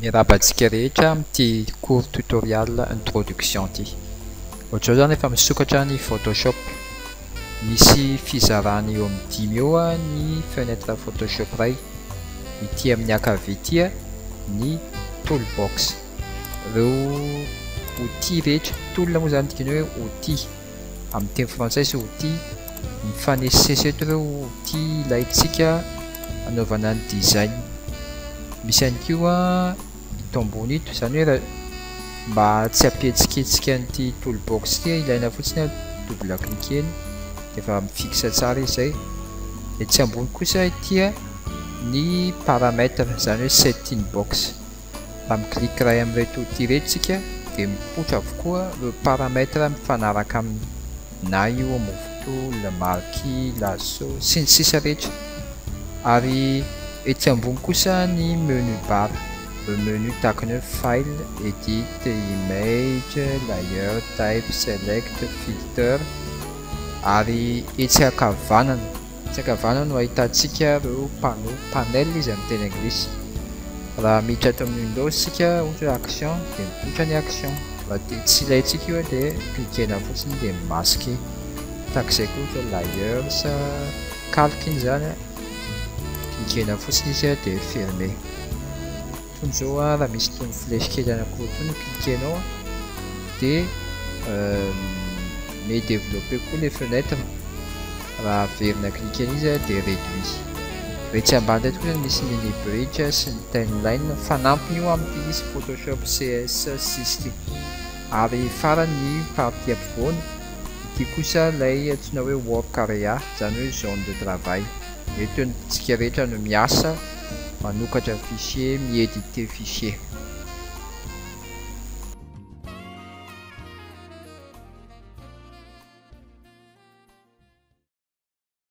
Mirabantsika rehetra amin'ity cours tutorial introduction ity. Ohatr'izao zany efa misokatra ny Photoshop. Misy fizarana eo amin'ny 5 eo ny fenêtre Photoshop iray. Ity amin'ny ankavia ity ny toolbox. Ireo outils rehetra, tool moa zany dikany hoe outils. Amin'ny teny frantsay sy outils mifanesisesy eto ireo outils ilaintsika anaovana ny design. Misy ihany koa ito ambony ito, izany hoe mba tsy hampetsiketsika an'ity toolbox ity ilaina fotsiny double cliquer eny dia efa mifixe tsara izy zay. Etsy ambony kosa ity ny paramètres, izany hoe setting box. Raha miklik iray amin'ireto outils reto isika dia mipoitra avokoa ireo paramètres mifanaraka aminy, na io move tool, marquee, lasso sy ny sisa rehetra. Ary etsy ambony kosa ny menu bar, le menu tahaka ny hoe file, edit, image, layer, type, select, filter. Ary etsy ankavanana no ahitantsika ireo panel izy amin'ny teny anglisy. Raha miditra ato amin'ny Windows isika ohatra action dia mipoitra ny action. Raha tsy ilaintsika io dia cliquena fotsiny dia masquer. Tahak'izay koa ohatra layers, calque izany cliquena fotsiny izy dia fermer. Toy izao raha misy tony flèche kely anankiroa tony cliquenao dia mais développer koa les fenêtres. Raha averina cliquena izy dia réduit. Etsy ambany eto kosa misy mini bridge sy ny timeline, fanampiny io amin'ity Photoshop CS6 ity. Ary farany partie ampovoany ity kosa ilay antsoina hoe work area, izany hoe zone de travail. Eto antsika rehetra no miasa, manokatra fichier, miéditer fichier.